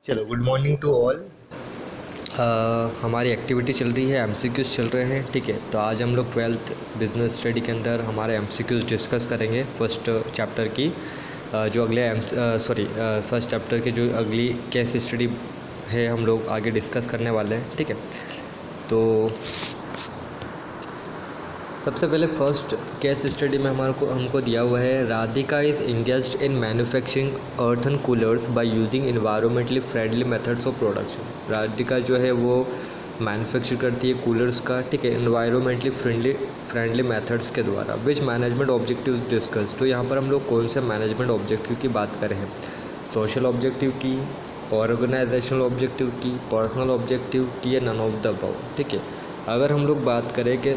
चलो, good morning to all. हमारी activity चल रही है, एमसीक्यूज़ चल रहे हैं। ठीक है, तो आज हम लोग 12th बिजनेस स्टडी के अंदर हमारे एमसीक्यूज़ डिस्कस करेंगे फर्स्ट चैप्टर की। जो अगले फर्स्ट चैप्टर की जो अगली केस स्टडी है हम लोग आगे डिस्कस करने वाले हैं। ठीक है, तो सबसे पहले फर्स्ट केस स्टडी में हमको दिया हुआ है, Radhika is engaged in manufacturing earthen coolers by using environmentally friendly methods of production. Radhika जो है वो मैन्युफैक्चर करती है कूलर्स का, ठीक है, इन्वायरमेंटली फ्रेंडली मेथड्स के द्वारा। विच मैनेजमेंट ऑब्जेक्टिव्स डिस्कस। तो यहाँ पर हम लोग कौन से मैनेजमेंट ऑब्जेक्टिव की बात कर रहे हैं? सोशल ऑब्जेक्टिव की, ऑर्गेनाइजेशनल ऑब्जेक्टिव की, पर्सनल ऑब्जेक्टिव की, या नन ऑफ द अबव। ठीक है, अगर हम लोग बात करें कि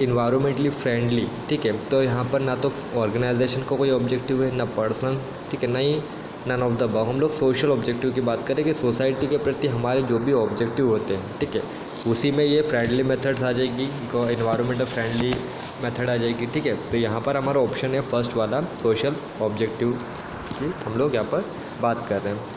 इन्वायरमेंटली फ्रेंडली, ठीक है, तो यहाँ पर ना तो ऑर्गेनाइजेशन का कोई ऑब्जेक्टिव है, ना पर्सनल, ठीक है, ना ही नन ऑफ द अबव। हम लोग सोशल ऑब्जेक्टिव की बात करें कि सोसाइटी के प्रति हमारे जो भी ऑब्जेक्टिव होते हैं, ठीक है, उसी में ये फ्रेंडली मेथड्स आ जाएगी, इन्वायरमेंटल फ्रेंडली मेथड आ जाएगी। ठीक है, तो यहाँ पर हमारा ऑप्शन है फर्स्ट वाला, सोशल ऑब्जेक्टिव की हम लोग यहाँ पर बात कर रहे हैं।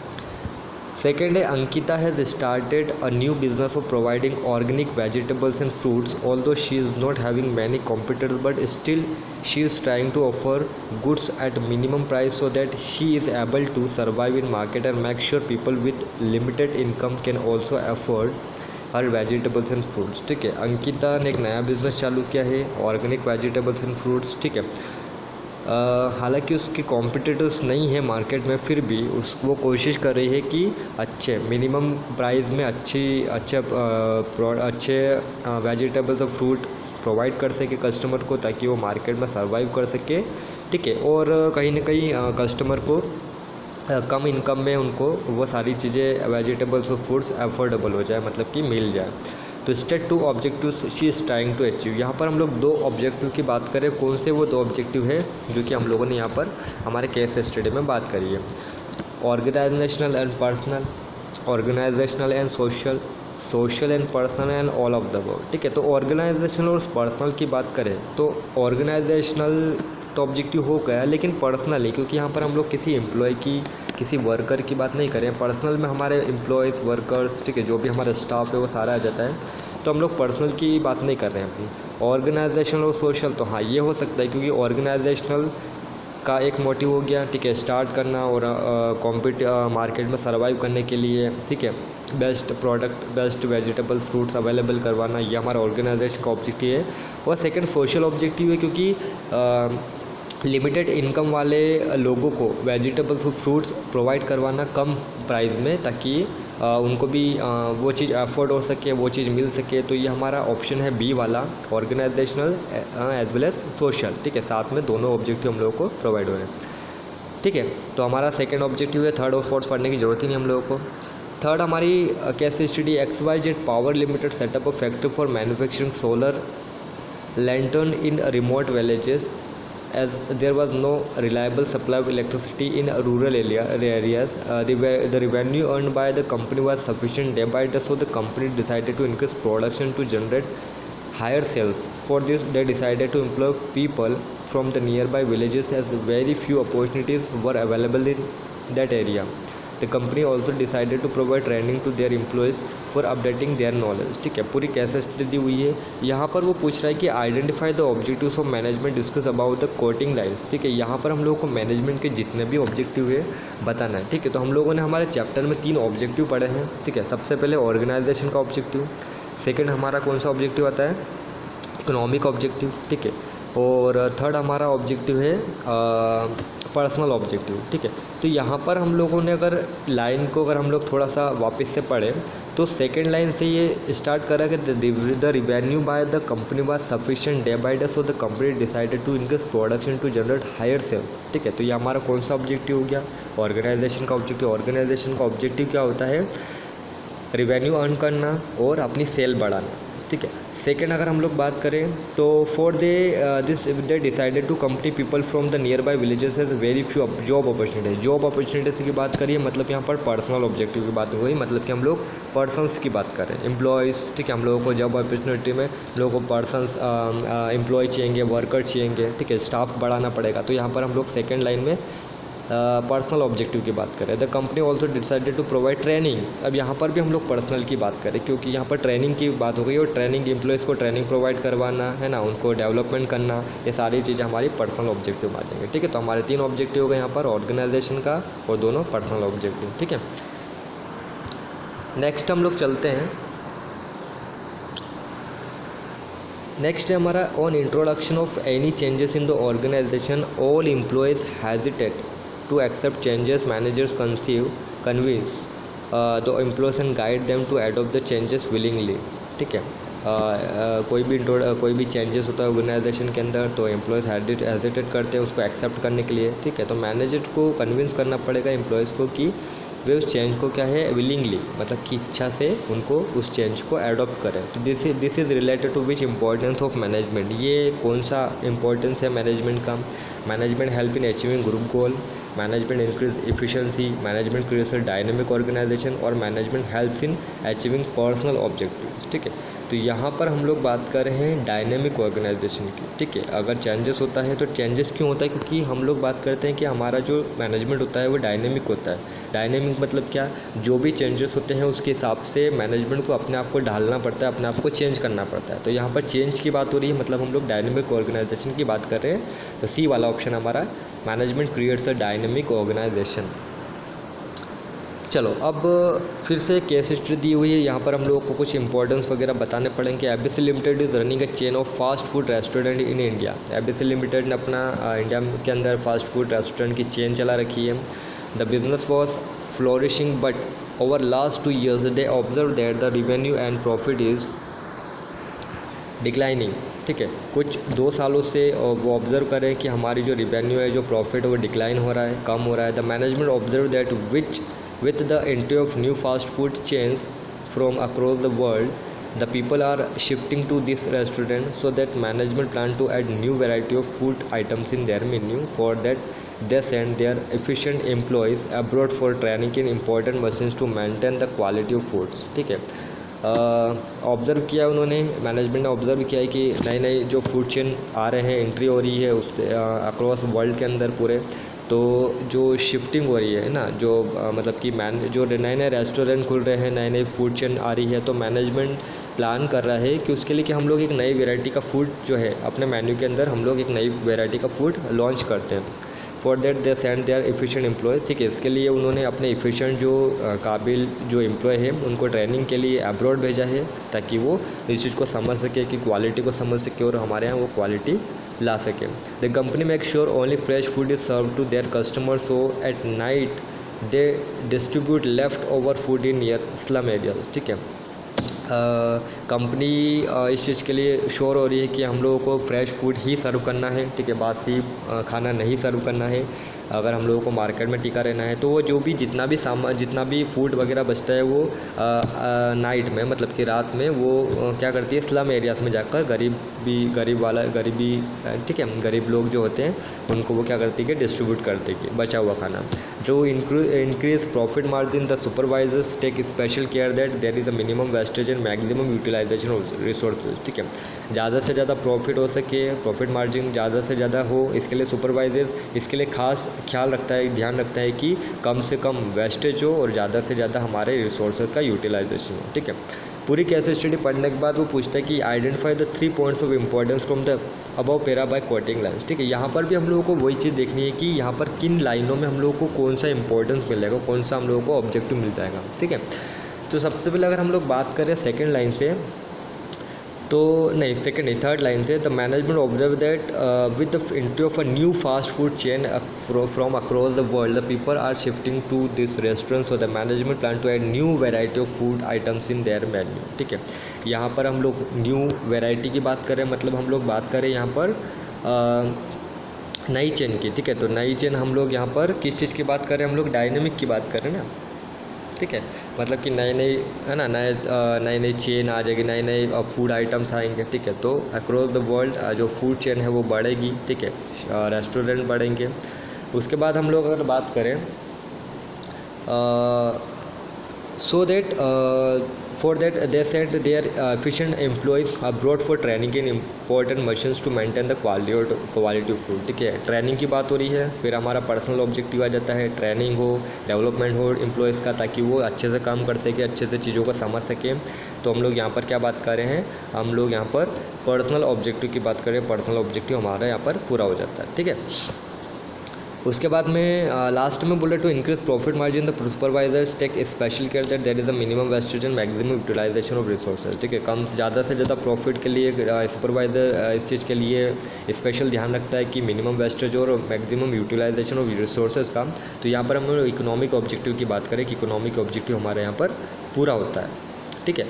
सेकेंड है, Ankita has started a new business of providing organic vegetables and fruits, although she is not having many competitors but still she is trying to offer goods at minimum price so that she is able to survive in market and make sure people with limited income can also afford her vegetables and fruits. ठीक है, अंकिता ने एक नया business चालू किया है, organic vegetables and fruits. ठीक है, हालांकि उसके कॉम्पिटिटर्स नहीं है मार्केट में, फिर भी वो कोशिश कर रही है कि अच्छे मिनिमम प्राइस में अच्छे वेजिटेबल्स और फ्रूट प्रोवाइड कर सके कस्टमर को, ताकि वो मार्केट में सर्वाइव कर सके। ठीक है, और कहीं ना कहीं कस्टमर को कम इनकम में उनको वो सारी चीज़ें वेजिटेबल्स और फ्रूट्स अफोर्डेबल हो जाए, मतलब कि मिल जाए। तो state 2 objective she is trying to achieve. यहाँ पर हम लोग 2 ऑब्जेक्टिव की बात करें, कौन से वो 2 ऑब्जेक्टिव है जो कि हम लोगों ने यहाँ पर हमारे केस स्टडी में बात करी है? Organisational and personal, organisational and social, social and personal and all of the above. ठीक है, तो ऑर्गेनाइजेशनल और पर्सनल की बात करें तो ऑर्गेनाइजेशनल तो ऑब्जेक्टिव हो गया, लेकिन पर्सनल है, क्योंकि यहाँ पर हम लोग किसी एम्प्लॉय की, किसी वर्कर की बात नहीं करें। पर्सनल में हमारे एम्प्लॉयज़, वर्कर्स, ठीक है, जो भी हमारा स्टाफ है वो सारा आ जाता है, तो हम लोग पर्सनल की बात नहीं कर रहे हैं अपनी। ऑर्गेनाइजेशनल और सोशल, तो हाँ ये हो सकता है, क्योंकि ऑर्गेनाइजेशनल का एक मोटिव हो गया, ठीक है, स्टार्ट करना और मार्केट में सर्वाइव करने के लिए, ठीक है, best product, best vegetable fruits available करवाना, ये हमारा ऑर्गेनाइजेशन का ऑब्जेक्टिव है। और सेकंड सोशल ऑब्जेक्टिव है, क्योंकि लिमिटेड इनकम वाले लोगों को वेजिटेबल्स और फ्रूट्स प्रोवाइड करवाना कम प्राइस में, ताकि उनको भी वो चीज़ अफोर्ड हो सके, वो चीज़ मिल सके। तो ये हमारा ऑप्शन है बी वाला, organisational as well as social. ठीक है, साथ में दोनों ऑब्जेक्टिव हम लोगों को प्रोवाइड हो रहे हैं। ठीक है, तो हमारा सेकंड ऑब्जेक्टिव है, थर्ड और फोर्थ पढ़ने की ज़रूरत ही नहीं हम लोगों को। थर्ड हमारी case study, XYZ power limited setup a factory for manufacturing solar lantern in remote villages as there was no reliable supply of electricity in rural areas. The revenue earned by the company was sufficient day by day, so the company decided to increase production to generate higher sales. For this they decided to employ people from the nearby villages as very few opportunities were available in that area. The company also decided to provide training to their employees for updating their knowledge. ठीक है, पूरी कैसे study दी हुई है। यहाँ पर वो पूछ रहा है कि identify the objectives of management, discuss about the coating lines. ठीक है, यहाँ पर हम लोगों को मैनेजमेंट के जितने भी ऑब्जेक्टिव है बताना है। ठीक है, तो हम लोगों ने हमारे चैप्टर में 3 ऑब्जेक्टिव पढ़े हैं। ठीक है, सबसे पहले ऑर्गेनाइजेशन का ऑब्जेक्टिव, सेकेंड हमारा कौन सा ऑब्जेक्टिव आता है? Economic objective. ठीक है, और थर्ड हमारा ऑब्जेक्टिव है पर्सनल ऑब्जेक्टिव। ठीक है, तो यहाँ पर हम लोगों ने अगर लाइन को अगर हम लोग थोड़ा सा वापस से पढ़ें तो सेकेंड लाइन से ये स्टार्ट करा कि the revenue by the company was sufficient day by day, so the company decided to increase production to generate higher sale. ठीक है, तो ये हमारा कौन सा ऑब्जेक्टिव हो गया? ऑर्गेनाइजेशन का ऑब्जेक्टिव। ऑर्गेनाइजेशन का ऑब्जेक्टिव क्या होता है? रिवेन्यू अर्न करना और अपनी सेल बढ़ाना। ठीक है, सेकेंड अगर हम लोग बात करें तो for they decided to company people from the nearby villages has very few job opportunities. Job opportunities की बात करिए, मतलब यहाँ पर पर्सनल ऑब्जेक्टिव की बात हो गई, मतलब कि हम लोग पर्सनस की बात करें, एम्प्लॉयज़। ठीक है, हम लोगों को जॉब अपॉर्चुनिटी में लोगों को पर्सनस एम्प्लॉय चाहिए, वर्कर चाहिए। ठीक है, स्टाफ बढ़ाना पड़ेगा, तो यहाँ पर हम लोग सेकेंड लाइन में पर्सनल ऑब्जेक्टिव की बात करें, the company also decided to provide training. अब यहाँ पर भी हम लोग पर्सनल की बात करें क्योंकि यहाँ पर ट्रेनिंग की बात हो गई, और ट्रेनिंग एम्प्लॉयज़ को ट्रेनिंग प्रोवाइड करवाना है ना, उनको डेवलपमेंट करना, ये सारी चीज़ें हमारी पर्सनल ऑब्जेक्टिव में आ जाएंगे। ठीक है, तो हमारे 3 ऑब्जेक्टिव हो गए यहाँ पर, ऑर्गेनाइजेशन का और दोनों पर्सनल ऑब्जेक्टिव। ठीक है, नेक्स्ट हम लोग चलते हैं। नेक्स्ट है हमारा on introduction of any changes in the organisation all employees hesitate to accept changes, managers convince the employees and guide them to adopt the changes willingly. ठीक है, कोई भी चेंजेस होता है ऑर्गेनाइजेशन के अंदर तो एम्प्लॉयज़ हेजिटेट करते हैं उसको एक्सेप्ट करने के लिए। ठीक है, तो मैनेजर को कन्विंस करना पड़ेगा एम्प्लॉयज़ को कि वे उस चेंज को क्या है विलिंगली, मतलब कि इच्छा से उनको उस चेंज को एडॉप्ट करें। तो this is related to which importance of management, ये कौन सा इंपॉर्टेंस है मैनेजमेंट का। Management help in achieving group goal, management increase efficiency, management creates a dynamic organisation, और management helps in achieving personal objective. ठीक है, तो यहाँ पर हम लोग बात कर रहे हैं डायनेमिक ऑर्गेनाइजेशन की। ठीक है, अगर चेंजेस होता है तो चेंजेस क्यों होता है, क्योंकि हम लोग बात करते हैं कि हमारा जो मैनेजमेंट होता है वो डायनेमिक होता है। डायनेमिक मतलब क्या, जो भी चेंजेस होते हैं उसके हिसाब से मैनेजमेंट को अपने आप को ढालना पड़ता है, अपने आप को चेंज करना पड़ता है। तो यहाँ पर चेंज की बात हो रही है, मतलब हम लोग डायनेमिक ऑर्गेनाइजेशन की बात कर रहे हैं। तो सी वाला ऑप्शन हमारा, management creates a dynamic organisation. चलो अब फिर से केस हिस्ट्री दी हुई है, यहाँ पर हम लोगों को कुछ इंपॉर्टेंस वगैरह बताने पड़ेंगे। ABC limited is running a chain of fast food restaurant in India. ABC limited ने अपना इंडिया के अंदर फास्ट फूड रेस्टोरेंट की चेन चला रखी है। The business was flourishing but over last 2 years they observe that the revenue and profit is declining. ठीक है, कुछ 2 सालों से वो ऑब्ज़र्व करें कि हमारी जो रेवेन्यू है, जो प्रॉफिट है वो डिक्लाइन हो रहा है, कम हो रहा है। The management observe that with the entry of new fast food chains from across the world, the people are shifting to this restaurant, so that management plan to add new variety of food items in their menu. For that they send their efficient employees abroad for training in important machines to maintain the quality of foods. ठीक है, observe किया उन्होंने, management ने observe किया है कि नए नए जो फूड चेन आ रहे हैं, एंट्री हो रही है उससे अक्रॉस वर्ल्ड के अंदर पूरे, तो जो शिफ्टिंग हो रही है ना, जो मतलब कि जो नए नए रेस्टोरेंट खुल रहे हैं, नए नए फूड चेन आ रही है, तो मैनेजमेंट प्लान कर रहा है कि उसके लिए कि हम लोग एक नई वैरायटी का फूड जो है अपने मेन्यू के अंदर हम लोग एक नई वैरायटी का फूड लॉन्च करते हैं। For that they send their efficient employ. ठीक है, इसके लिए उन्होंने अपने एफिशिएंट जो काबिल जो एम्प्लॉय है उनको ट्रेनिंग के लिए अब्रॉड भेजा है, ताकि वो इस चीज़ को समझ सके, कि क्वालिटी को समझ सके और हमारे यहाँ वो क्वालिटी ला सके। The company make sure only fresh food is serve to their customers, so at night they distribute left over food in near slum areas. ठीक है, कंपनी इस चीज़ के लिए श्योर हो रही है कि हम लोगों को फ्रेश फूड ही सर्व करना है। ठीक है, बासी खाना नहीं सर्व करना है। अगर हम लोगों को मार्केट में टिका रहना है तो वो जो भी जितना भी फूड वगैरह बचता है वो नाइट में, मतलब कि रात में वो क्या करती है, स्लम एरियाज़ में जाकर गरीबी ठीक है, गरीब लोग जो होते हैं उनको वो क्या करती है, डिस्ट्रीब्यूट करती है बचा हुआ खाना। जो increase profit margin, the supervisors take special care that there is a minimum wastage and maximum utilisation of resources. ठीक है, ज़्यादा से ज़्यादा प्रॉफिट हो सके, प्रॉफिट मार्जिन ज़्यादा से ज़्यादा हो, इसके लिए सुपरवाइजर्स इसके लिए खास ध्यान रखता है कि कम से कम वेस्टेज हो और ज़्यादा से ज़्यादा हमारे रिसोर्सेज का यूटिलाइजेशन हो। ठीक है, पूरी केस स्टडी पढ़ने के बाद वो पूछता है कि identify the 3 points of importance from the above para by quoting lines. ठीक है, यहाँ पर भी हम लोगों को वही चीज़ देखनी है कि यहाँ पर किन लाइनों में हम लोगों को कौन सा इंपॉर्टेंस मिलेगा, कौन सा हम लोगों को ऑब्जेक्टिव मिल जाएगा। ठीक है, तो सबसे पहले अगर हम लोग बात करें सेकेंड लाइन से, तो नहीं सेकेंड नहीं थर्ड लाइन से, the management observe that with the entry of a new fast food chain from across the world the people are shifting to this restaurant, so the management plan to add new variety of food items in their menu. ठीक है, यहाँ पर हम लोग new variety की बात करें, मतलब हम लोग बात करें यहाँ पर नई चेन की। ठीक है, तो नई चेन हम लोग यहाँ पर किस चीज़ की बात करें, हम लोग डायनेमिक की बात करें ना। ठीक है, मतलब कि नए है ना, नई चेन आ जाएगी, नए फूड आइटम्स आएंगे। ठीक है, तो अक्रॉस द वर्ल्ड जो फूड चेन है वो बढ़ेगी। ठीक है, रेस्टोरेंट बढ़ेंगे। उसके बाद हम लोग अगर बात करें so that for that they sent their efficient employees abroad for training in important machines to maintain the quality of food। ठीक है, ट्रेनिंग की बात हो रही है। फिर हमारा पर्सनल ऑब्जेक्टिव आ जाता है, ट्रेनिंग हो, डेवलपमेंट हो एम्प्लॉयज़ का, ताकि वो अच्छे से काम कर सके, अच्छे से चीज़ों को समझ सकें। तो हम लोग यहाँ पर क्या बात कर रहे हैं, हम लोग यहाँ पर पर्सनल ऑब्जेक्टिव की बात करें, पर्सनल ऑब्जेक्टिव हमारा यहाँ पर पूरा हो जाता है। ठीक है, उसके बाद में लास्ट में बोले to increase profit margin the supervisors take special care that there is a minimum wastage and maximum utilisation of resources. ठीक है, कम ज़्यादा से ज़्यादा प्रॉफिट के लिए सुपरवाइज़र इस चीज़ के लिए स्पेशल ध्यान रखता है कि मिनिमम वेस्टेज और मैक्सिमम यूटिलाइजेशन ऑफ रिसोर्सेज का। तो यहाँ पर हम लोग इकोनॉमिक ऑब्जेक्टिव की बात करें कि इकोनॉमिक ऑब्जेक्टिव हमारे यहाँ पर पूरा होता है। ठीक है,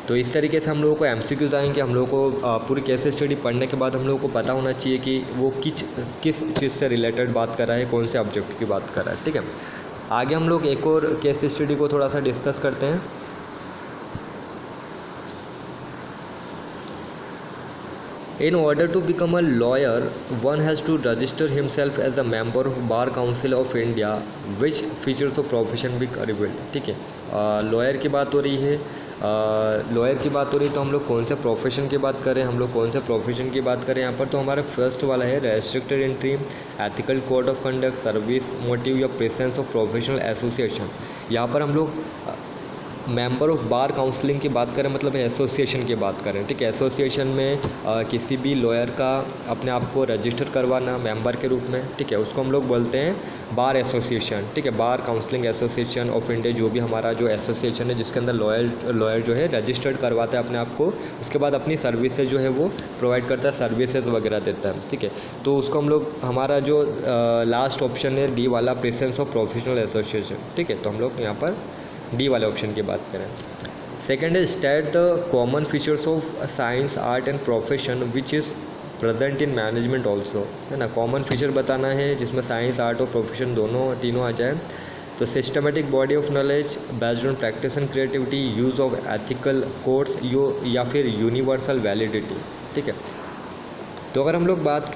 तो इस तरीके से हम लोगों को एमसीक्यूज़ आएंगे। हम लोगों को पूरी केस स्टडी पढ़ने के बाद हम लोगों को पता होना चाहिए कि वो किस चीज़ से रिलेटेड बात कर रहा है, कौन से ऑब्जेक्ट की बात कर रहा है। ठीक है, आगे हम लोग एक और केस स्टडी को थोड़ा सा डिस्कस करते हैं। In order to become a lawyer, one has to register himself as a member of Bar Council of India, which features of profession be revealed। ठीक है, लॉयर की बात हो रही है। लॉयर की बात हो रही है तो हम लोग कौन से प्रोफेशन की बात करें, हम लोग कौन से प्रोफेशन की बात करें यहाँ पर, तो हमारा फर्स्ट वाला है restricted entry, ethical code of conduct, service motive या प्रेजेंस ऑफ प्रोफेशनल एसोसिएशन। यहाँ पर हम लोग मेंबर ऑफ बार काउंसलिंग की बात करें, मतलब एसोसिएशन की बात करें। ठीक है, एसोसिएशन में किसी भी लॉयर का अपने आप को रजिस्टर करवाना मेंबर के रूप में। ठीक है, उसको हम लोग बोलते हैं बार एसोसिएशन। ठीक है, बार काउंसलिंग एसोसिएशन ऑफ इंडिया, जो भी हमारा जो एसोसिएशन है जिसके अंदर लॉयर जो है रजिस्टर्ड करवाता है अपने आप को, उसके बाद अपनी सर्विसेज जो है वो प्रोवाइड करता है, सर्विसेज वगैरह देता है। ठीक है, तो उसको हम लोग, हमारा जो लास्ट ऑप्शन है डी वाला, प्रेजेंस ऑफ प्रोफेशनल एसोसिएशन। ठीक है, तो हम लोग यहाँ पर डी वाले ऑप्शन की बात करें। सेकेंड है state the common features of science art and profession which is present in management also. है ना, कॉमन फीचर बताना है जिसमें साइंस आर्ट और प्रोफेशन तीनों आ जाए। तो systematic body of knowledge based on practice and creativity, use of ethical codes या फिर यूनिवर्सल वैलिडिटी। ठीक है, तो अगर हम लोग बात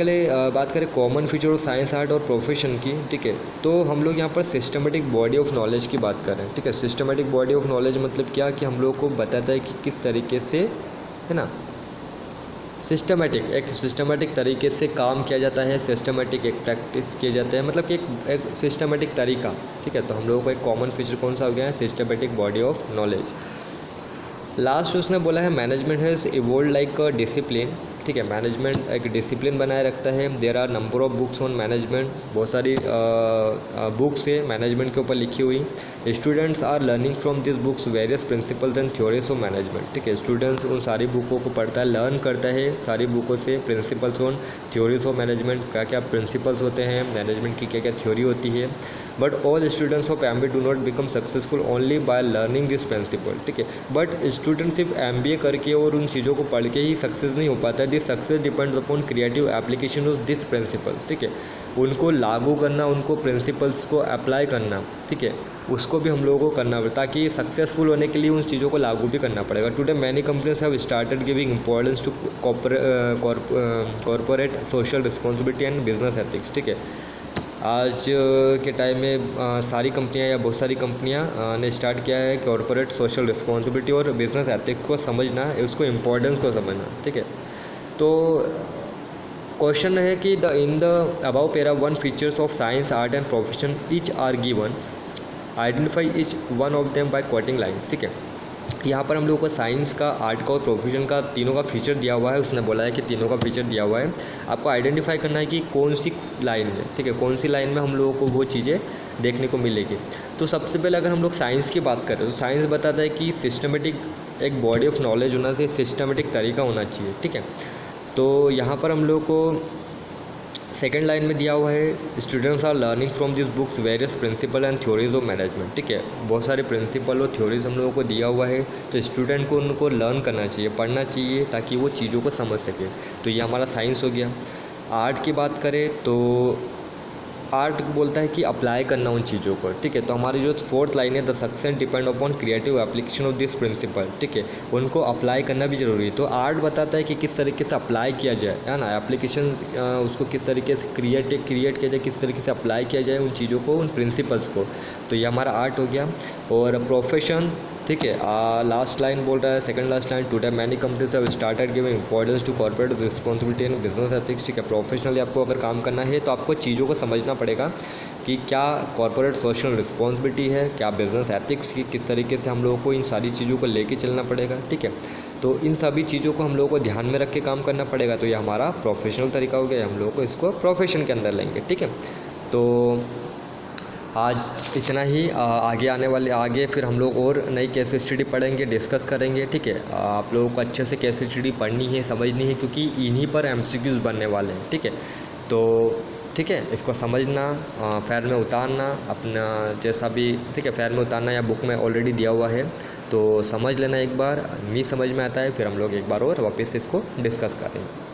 करें common feature of science art और प्रोफेशन की। ठीक है, तो हम लोग यहाँ पर सिस्टमेटिक बॉडी ऑफ नॉलेज की बात करें। ठीक है, सिस्टमेटिक बॉडी ऑफ नॉलेज मतलब क्या, कि हम लोग को बताता है कि किस तरीके से, है ना, सिस्टमेटिक तरीके से काम किया जाता है, सिस्टमेटिक एक प्रैक्टिस किए जाते हैं, मतलब कि एक सिस्टमेटिक तरीका। ठीक है, तो हम लोगों को एक कॉमन फीचर कौन सा हो गया है, systematic body of knowledge. Last उसने बोला है management has evolve like a discipline. ठीक है, मैनेजमेंट एक डिसिप्लिन बनाए रखता है। There are number of books on management, बहुत सारी बुक्स है मैनेजमेंट के ऊपर लिखी हुई। Students are learning from this books various principles and theories of management. ठीक है, स्टूडेंट्स उन सारी बुकों को पढ़ता है, लर्न करता है सारी बुकों से, principles on theories of management, क्या क्या प्रिंसिपल्स होते हैं मैनेजमेंट की, क्या क्या थ्योरी होती है। But all students of MBA do not become successful only by learning this principle. ठीक है, बट स्टूडेंट सिर्फ MBA करके और उन चीज़ों को पढ़ के ही सक्सेस नहीं हो पाता है। This success depends upon creative application of this principles. ठीक है, उनको लागू करना, उनको प्रिंसिपल्स को अप्लाई करना, ठीक है, उसको भी हम लोगों को करना पड़ेगा, ताकि सक्सेसफुल होने के लिए उन चीज़ों को लागू भी करना पड़ेगा। Today many companies have started giving importance to corporate social responsibility and business ethics. ठीक है, आज के टाइम में सारी कंपनियां या बहुत सारी कंपनियां ने स्टार्ट किया है कॉर्पोरेट सोशल रिस्पॉन्सिबिलिटी और बिजनेस एथिक्स को समझना, उसको इम्पोर्टेंस को समझना। ठीक है, तो क्वेश्चन है कि in the above para one features of science art and profession each are given, identify each one of them by quoting lines. ठीक है, यहाँ पर हम लोगों को साइंस का, आर्ट का और प्रोफेशन का तीनों का फीचर दिया हुआ है। उसने बोला है कि तीनों का फीचर दिया हुआ है, आपको आइडेंटिफाई करना है कि कौन सी लाइन में, ठीक है, कौन सी लाइन में हम लोगों को वो चीज़ें देखने को मिलेगी। तो सबसे पहले अगर हम लोग साइंस की बात करें तो साइंस बताता है कि सिस्टमेटिक एक बॉडी ऑफ नॉलेज होना चाहिए, सिस्टमेटिक तरीका होना चाहिए। ठीक है, तो यहाँ पर हम लोग को सेकेंड लाइन में दिया हुआ है students are learning from this books various principle and theories of management. ठीक है, बहुत सारे प्रिंसिपल और थ्योरीज हम लोगों को दिया हुआ है, तो स्टूडेंट को उनको लर्न करना चाहिए, पढ़ना चाहिए, ताकि वो चीज़ों को समझ सके। तो ये हमारा साइंस हो गया। आर्ट की बात करें तो आर्ट बोलता है कि अप्लाई करना उन चीज़ों को, ठीक है। तो हमारी जो फोर्थ लाइन है, the success depend upon creative application of this principle, ठीक है। उनको अप्लाई करना भी ज़रूरी है। तो आर्ट बताता है कि किस तरीके से अप्लाई किया जाए, है ना, एप्लीकेशन उसको किस तरीके से क्रिएट किया जाए, किस तरीके से अप्लाई किया जाए उन चीज़ों को, उन प्रिंसिपल्स को। तो ये हमारा आर्ट हो गया। और प्रोफेशन, ठीक है, लास्ट लाइन बोल रहा है, second last line, today many companies have started giving importance to corporate responsibility and business ethics, ठीक है। प्रोफेशनली आपको अगर काम करना है तो आपको चीज़ों को समझना पड़ेगा कि क्या कॉर्पोरेट सोशल रिस्पॉन्सिबिलिटी है, क्या बिजनेस एथिक्स की, किस तरीके से हम लोगों को इन सारी चीज़ों को लेके चलना पड़ेगा, ठीक है। तो इन सभी चीज़ों को हम लोगों को ध्यान में रख के काम करना पड़ेगा। तो ये हमारा प्रोफेशनल तरीका हो गया, हम लोगों को इसको प्रोफेशन के अंदर लेंगे, ठीक है। तो आज इतना ही। आगे फिर हम लोग और नई केस स्टडी पढ़ेंगे, डिस्कस करेंगे, ठीक है। आप लोगों को अच्छे से केस स्टडी पढ़नी है, समझनी है, क्योंकि इन्हीं पर एमसीक्यूज़ बनने वाले हैं, ठीक है। तो ठीक है, इसको समझना, फाइल में उतारना अपना जैसा भी, ठीक है, फाइल में उतारना या बुक में ऑलरेडी दिया हुआ है, तो समझ लेना एक बार। नहीं समझ में आता है फिर हम लोग एक बार और वापस से इसको डिस्कस करेंगे।